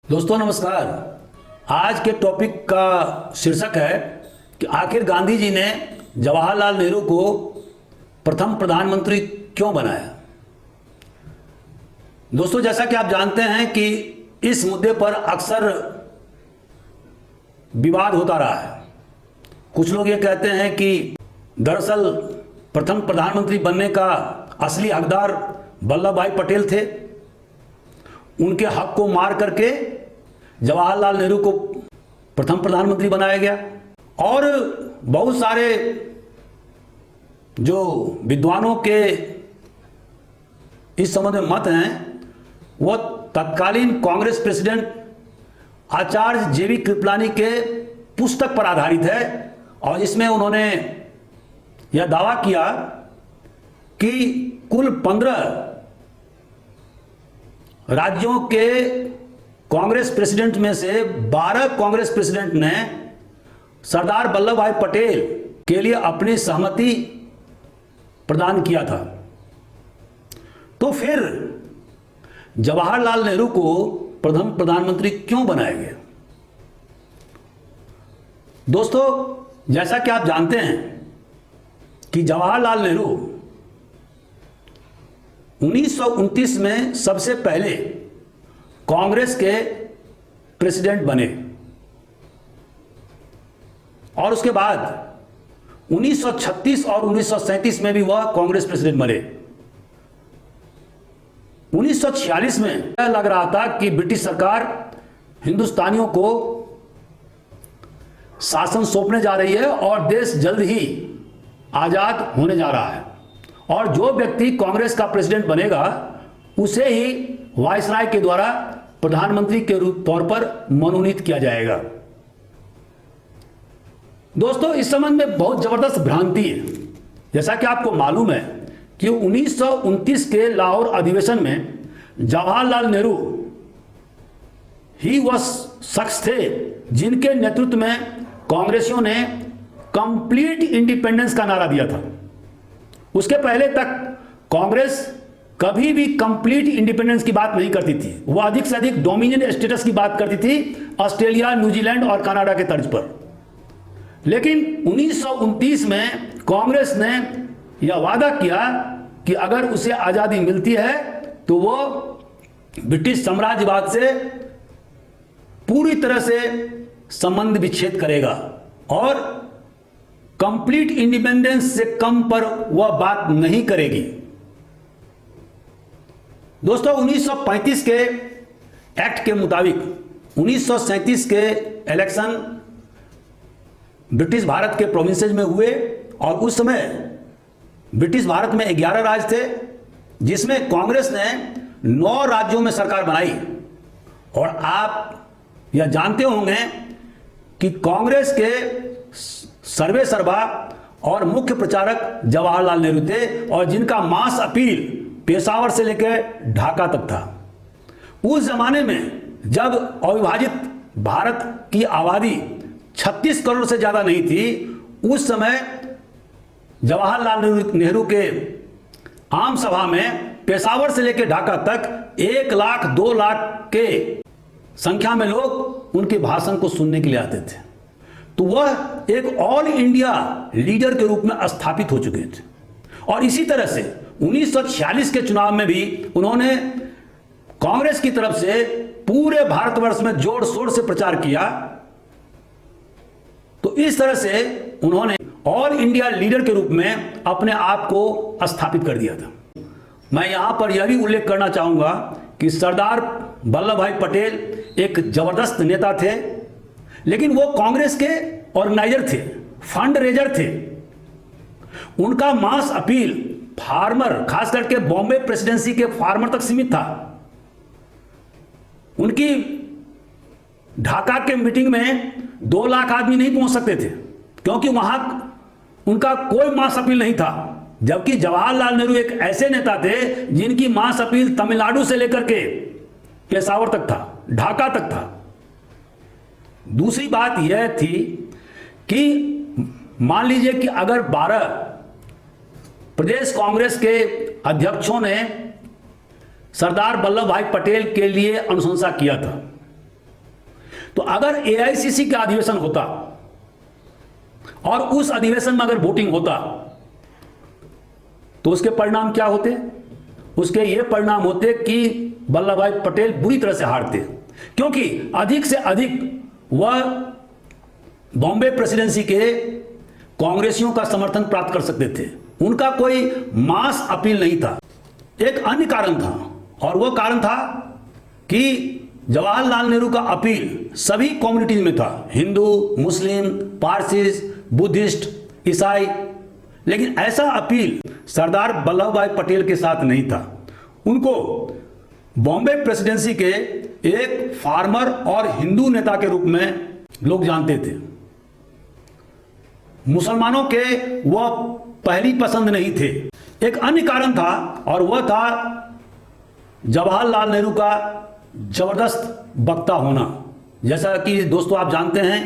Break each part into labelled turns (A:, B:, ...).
A: दोस्तों नमस्कार। आज के टॉपिक का शीर्षक है कि आखिर गांधी जी ने जवाहरलाल नेहरू को प्रथम प्रधानमंत्री क्यों बनाया। दोस्तों जैसा कि आप जानते हैं कि इस मुद्दे पर अक्सर विवाद होता रहा है। कुछ लोग ये कहते हैं कि दरअसल प्रथम प्रधानमंत्री बनने का असली हकदार वल्लभ भाई पटेल थे। उनके हक को मार करके जवाहरलाल नेहरू को प्रथम प्रधानमंत्री बनाया गया। और बहुत सारे जो विद्वानों के इस संबंध में मत हैं वह तत्कालीन कांग्रेस प्रेसिडेंट आचार्य जेबी कृपलानी के पुस्तक पर आधारित है। और इसमें उन्होंने यह दावा किया कि कुल 15 राज्यों के कांग्रेस प्रेसिडेंट में से 12 कांग्रेस प्रेसिडेंट ने सरदार वल्लभ भाई पटेल के लिए अपनी सहमति प्रदान किया था। तो फिर जवाहरलाल नेहरू को प्रथम प्रधानमंत्री क्यों बनाया गया। दोस्तों जैसा कि आप जानते हैं कि जवाहरलाल नेहरू 1929 में सबसे पहले कांग्रेस के प्रेसिडेंट बने और उसके बाद 1936 और 1937 में भी वह कांग्रेस प्रेसिडेंट बने। 1946 में यह लग रहा था कि ब्रिटिश सरकार हिंदुस्तानियों को शासन सौंपने जा रही है और देश जल्द ही आजाद होने जा रहा है और जो व्यक्ति कांग्रेस का प्रेसिडेंट बनेगा उसे ही वायसराय के द्वारा प्रधानमंत्री के रूप तौर पर मनोनीत किया जाएगा। दोस्तों इस संबंध में बहुत जबरदस्त भ्रांति है। जैसा कि आपको मालूम है कि 1929 के लाहौर अधिवेशन में जवाहरलाल नेहरू ही वह शख्स थे जिनके नेतृत्व में कांग्रेसियों ने कंप्लीट इंडिपेंडेंस का नारा दिया था। उसके पहले तक कांग्रेस कभी भी कंप्लीट इंडिपेंडेंस की बात नहीं करती थी। वह अधिक से अधिक डोमिनियन स्टेटस की बात करती थी ऑस्ट्रेलिया, न्यूजीलैंड और कनाडा के तर्ज पर। लेकिन 1929 में कांग्रेस ने यह वादा किया कि अगर उसे आजादी मिलती है तो वो ब्रिटिश साम्राज्यवाद से पूरी तरह से संबंध विच्छेद करेगा और कंप्लीट इंडिपेंडेंस से कम पर वह बात नहीं करेगी। दोस्तों 1935 के एक्ट के मुताबिक 1937 के इलेक्शन ब्रिटिश भारत के प्रोविंसेस में हुए और उस समय ब्रिटिश भारत में 11 राज्य थे जिसमें कांग्रेस ने 9 राज्यों में सरकार बनाई। और आप यह जानते होंगे कि कांग्रेस के सर्वे सर्वा और मुख्य प्रचारक जवाहरलाल नेहरू थे और जिनका मास अपील पेशावर से लेकर ढाका तक था। उस जमाने में जब अविभाजित भारत की आबादी 36 करोड़ से ज्यादा नहीं थी, उस समय जवाहरलाल नेहरू के आम सभा में पेशावर से लेकर ढाका तक 1 लाख 2 लाख के संख्या में लोग उनके भाषण को सुनने के लिए आते थे। तो वह एक ऑल इंडिया लीडर के रूप में स्थापित हो चुके थे। और इसी तरह से 1946 के चुनाव में भी उन्होंने कांग्रेस की तरफ से पूरे भारतवर्ष में जोर शोर से प्रचार किया। तो इस तरह से उन्होंने ऑल इंडिया लीडर के रूप में अपने आप को स्थापित कर दिया था। मैं यहां पर यह भी उल्लेख करना चाहूंगा कि सरदार वल्लभ भाई पटेल एक जबरदस्त नेता थे, लेकिन वो कांग्रेस के ऑर्गेनाइजर थे, फंड रेजर थे। उनका मास अपील फार्मर, खास करके बॉम्बे प्रेसिडेंसी के फार्मर तक सीमित था। उनकी ढाका के मीटिंग में 2 लाख आदमी नहीं पहुंच सकते थे क्योंकि वहां उनका कोई मास अपील नहीं था। जबकि जवाहरलाल नेहरू एक ऐसे नेता थे जिनकी मास अपील तमिलनाडु से लेकर के पेशावर तक था, ढाका तक था। दूसरी बात यह थी कि मान लीजिए कि अगर 12 प्रदेश कांग्रेस के अध्यक्षों ने सरदार वल्लभ भाई पटेल के लिए अनुशंसा किया था तो अगर एआईसीसी का अधिवेशन होता और उस अधिवेशन में अगर वोटिंग होता तो उसके परिणाम क्या होते? उसके ये परिणाम होते कि वल्लभ भाई पटेल बुरी तरह से हारते, क्योंकि अधिक से अधिक वह बॉम्बे प्रेसिडेंसी के कांग्रेसियों का समर्थन प्राप्त कर सकते थे। उनका कोई मास अपील नहीं था। एक अन्य कारण था, और वह कारण था कि जवाहरलाल नेहरू का अपील सभी कम्युनिटीज में था, हिंदू, मुस्लिम, पारसीज, बुद्धिस्ट, ईसाई, लेकिन ऐसा अपील सरदार वल्लभ भाई पटेल के साथ नहीं था। उनको बॉम्बे प्रेसिडेंसी के एक फार्मर और हिंदू नेता के रूप में लोग जानते थे। मुसलमानों के वह पहली पसंद नहीं थे। एक अन्य कारण था, और वह था जवाहरलाल नेहरू का जबरदस्त वक्ता होना। जैसा कि दोस्तों आप जानते हैं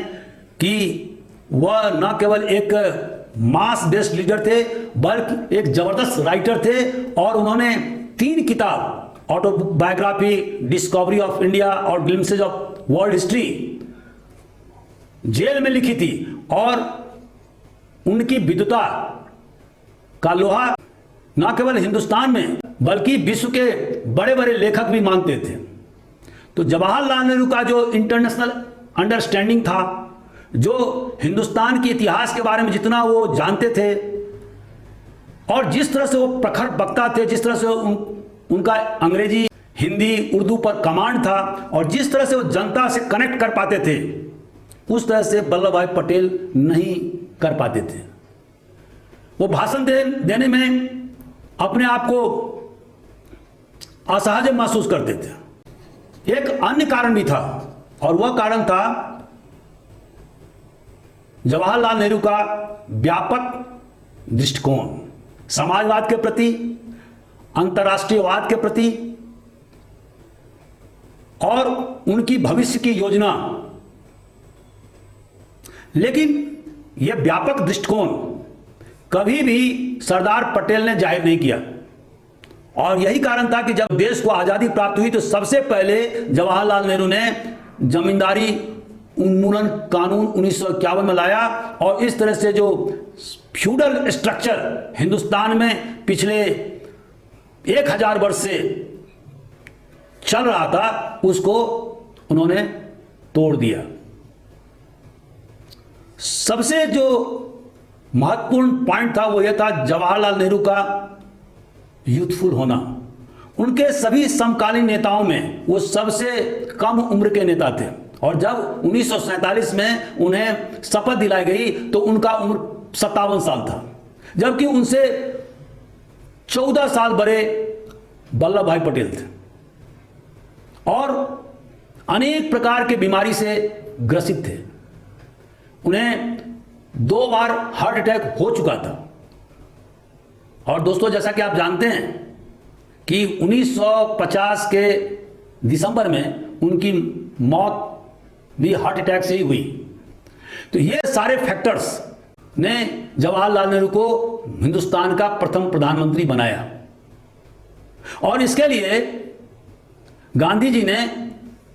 A: कि वह न केवल एक मास बेस्ड लीडर थे, बल्कि एक जबरदस्त राइटर थे, और उन्होंने 3 किताब, ऑटोबायोग्राफी, डिस्कवरी ऑफ इंडिया और glimpses of world history, jail में लिखी थी। और उनकी विद्वता का लोहा न केवल हिंदुस्तान में बल्कि विश्व के बड़े बड़े लेखक भी मानते थे। तो जवाहरलाल नेहरू का जो इंटरनेशनल अंडरस्टैंडिंग था, जो हिंदुस्तान के इतिहास के बारे में जितना वो जानते थे, और जिस तरह से वो प्रखर वक्ता थे, जिस तरह से उनका अंग्रेजी, हिंदी, उर्दू पर कमांड था, और जिस तरह से वो जनता से कनेक्ट कर पाते थे, उस तरह से वल्लभ भाई पटेल नहीं कर पाते थे। वो भाषण देने में अपने आप को असहज महसूस करते थे। एक अन्य कारण भी था, और वह कारण था जवाहरलाल नेहरू का व्यापक दृष्टिकोण, समाजवाद के प्रति, अंतर्राष्ट्रीयवाद के प्रति, और उनकी भविष्य की योजना। लेकिन यह व्यापक दृष्टिकोण कभी भी सरदार पटेल ने जाहिर नहीं किया, और यही कारण था कि जब देश को आजादी प्राप्त हुई तो सबसे पहले जवाहरलाल नेहरू ने जमींदारी उन्मूलन कानून 1951 में लाया, और इस तरह से जो फ्यूडल स्ट्रक्चर हिंदुस्तान में पिछले 1000 वर्ष से चल रहा था, उसको उन्होंने तोड़ दिया। सबसे जो महत्वपूर्ण पॉइंट था वो यह था जवाहरलाल नेहरू का यूथफुल होना। उनके सभी समकालीन नेताओं में वो सबसे कम उम्र के नेता थे, और जब 1947 में उन्हें शपथ दिलाई गई तो उनका उम्र 57 साल था, जबकि उनसे 14 साल बड़े वल्लभ भाई पटेल थे, और अनेक प्रकार के बीमारी से ग्रसित थे। उन्हें 2 बार हार्ट अटैक हो चुका था। और दोस्तों, जैसा कि आप जानते हैं कि 1950 के दिसंबर में उनकी मौत भी हार्ट अटैक से ही हुई। तो ये सारे फैक्टर्स ने जवाहरलाल नेहरू को हिंदुस्तान का प्रथम प्रधानमंत्री बनाया, और इसके लिए गांधी जी ने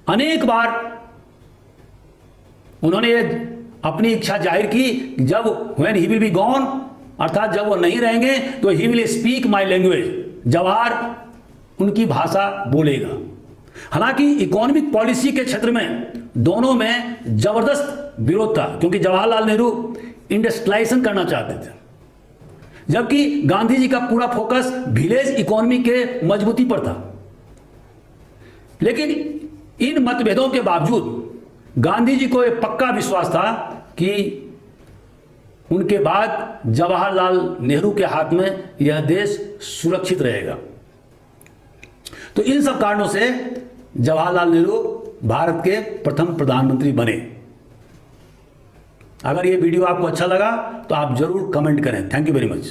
A: अनेक बार उन्होंने अपनी इच्छा जाहिर की, जब when he will be gone, अर्थात जब वो नहीं रहेंगे तो he will speak my language, Jawahar उनकी भाषा बोलेगा। हालांकि इकोनॉमिक पॉलिसी के क्षेत्र में दोनों में जबरदस्त विरोध था, क्योंकि जवाहरलाल नेहरू इंडस्ट्रियलाइजेशन करना चाहते थे, जबकि गांधी जी का पूरा फोकस विलेज इकोनॉमी के मजबूती पर था। लेकिन इन मतभेदों के बावजूद गांधी जी को यह पक्का विश्वास था कि उनके बाद जवाहरलाल नेहरू के हाथ में यह देश सुरक्षित रहेगा। तो इन सब कारणों से जवाहरलाल नेहरू भारत के प्रथम प्रधानमंत्री बने। अगर ये वीडियो आपको अच्छा लगा तो आप जरूर कमेंट करें। Thank you very much.